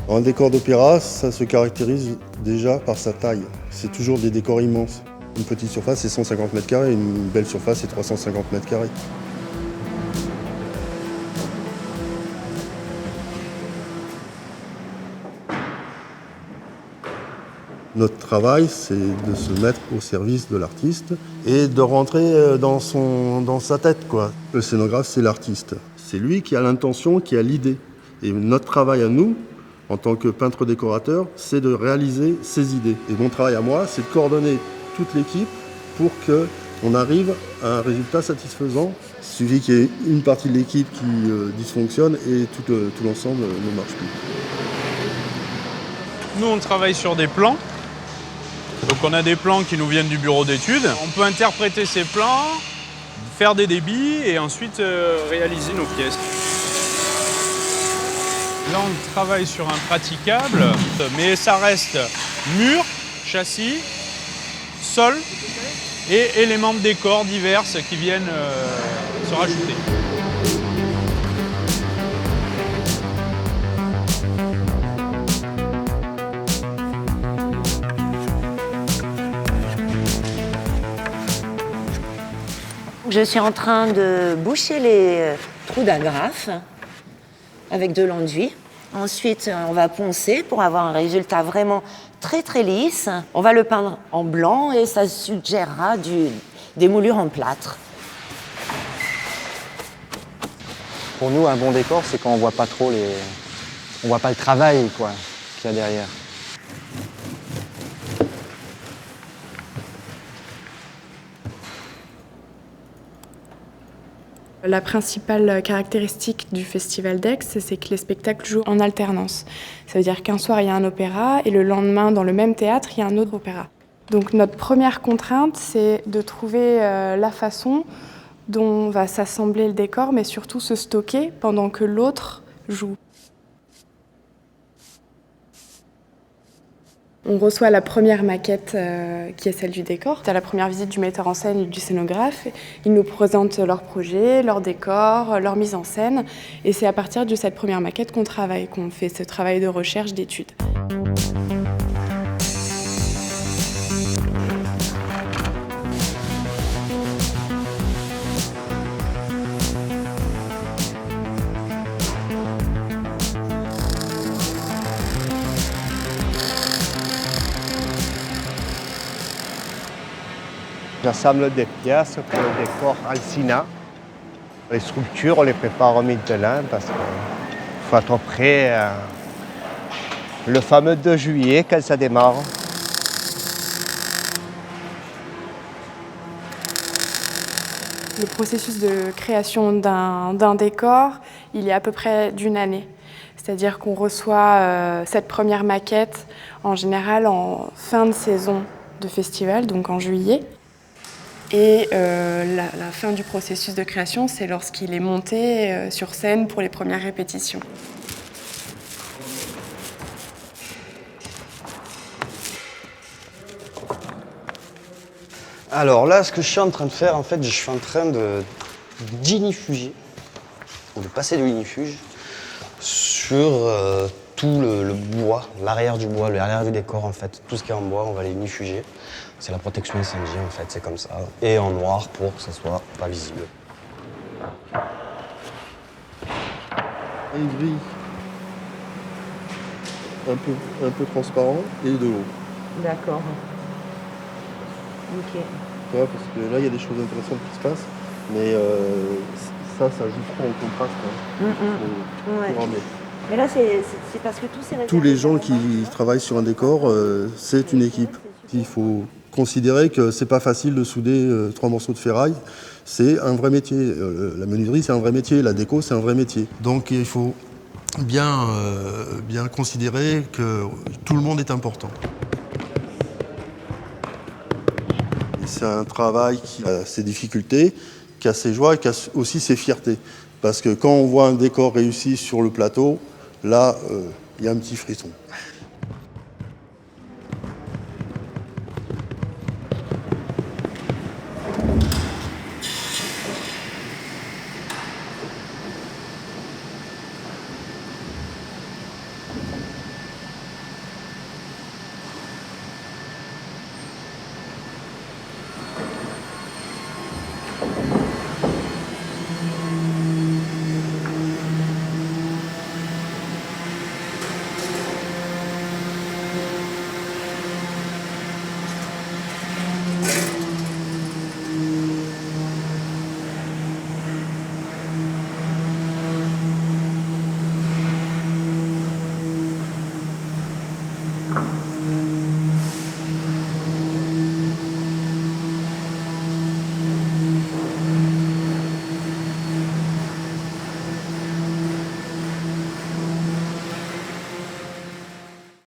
Un décor d'opéra, ça se caractérise déjà par sa taille. C'est toujours des décors immenses. Une petite surface, c'est 150 mètres carrés, une belle surface, c'est 350 mètres carrés. Notre travail, c'est de se mettre au service de l'artiste et de rentrer dans sa tête, quoi. Le scénographe, c'est l'artiste. C'est lui qui a l'intention, qui a l'idée. Et notre travail à nous, en tant que peintre-décorateur, c'est de réaliser ses idées. Et mon travail à moi, c'est de coordonner toute l'équipe pour qu'on arrive à un résultat satisfaisant. Il suffit qu'il y ait une partie de l'équipe qui dysfonctionne et tout l'ensemble ne marche plus. Nous, on travaille sur des plans. Donc on a des plans qui nous viennent du bureau d'études. On peut interpréter ces plans, faire des débits et ensuite réaliser nos pièces. Là, on travaille sur un praticable, mais ça reste mur, châssis, sol et éléments de décor divers qui viennent se rajouter. Je suis en train de boucher les trous d'agrafe avec de l'enduit. Ensuite, on va poncer pour avoir un résultat vraiment très très lisse. On va le peindre en blanc et ça suggérera des moulures en plâtre. Pour nous, un bon décor, c'est quand on voit pas trop on voit pas le travail quoi qu'il y a derrière. La principale caractéristique du Festival d'Aix, c'est que les spectacles jouent en alternance. Ça veut dire qu'un soir, il y a un opéra et le lendemain, dans le même théâtre, il y a un autre opéra. Donc notre première contrainte, c'est de trouver la façon dont va s'assembler le décor, mais surtout se stocker pendant que l'autre joue. On reçoit la première maquette qui est celle du décor. À la première visite du metteur en scène et du scénographe, ils nous présentent leur projet, leur décor, leur mise en scène. Et c'est à partir de cette première maquette qu'on travaille, qu'on fait ce travail de recherche, d'étude. J'assemble des pièces pour le décor Alcina. Les sculptures, on les prépare maintenant parce qu'il faut être prêt le fameux 2 juillet quand ça démarre. Le processus de création d'un décor, il est à peu près d'1 année. C'est-à-dire qu'on reçoit cette première maquette en général en fin de saison de festival, donc en juillet. Et la fin du processus de création, c'est lorsqu'il est monté sur scène pour les premières répétitions. Alors là, ce que je suis en train de faire, en fait, je suis en train d'ignifuger, de passer de l'ignifuge sur tout le bois, l'arrière du bois, l'arrière du décor, en fait. Tout ce qui est en bois, on va l'ignifuger. C'est la protection incendie, en fait, c'est comme ça. Et en noir pour que ça soit pas visible. Un gris un peu transparent et de haut. D'accord. Ok. Tu vois, parce que là, il y a des choses intéressantes qui se passent, mais ça joue trop en contraste. Hein. Ouais. Faut ramener. Mais là, c'est parce que tous ces Tous les gens qui travaillent sur un décor, c'est une équipe. Il faut considérer que c'est pas facile de souder 3 morceaux de ferraille. C'est un vrai métier. La menuiserie, c'est un vrai métier. La déco, c'est un vrai métier. Donc il faut bien considérer que tout le monde est important. Et c'est un travail qui a ses difficultés, qui a ses joies et qui a aussi ses fiertés. Parce que quand on voit un décor réussi sur le plateau, là, il y a un petit frisson.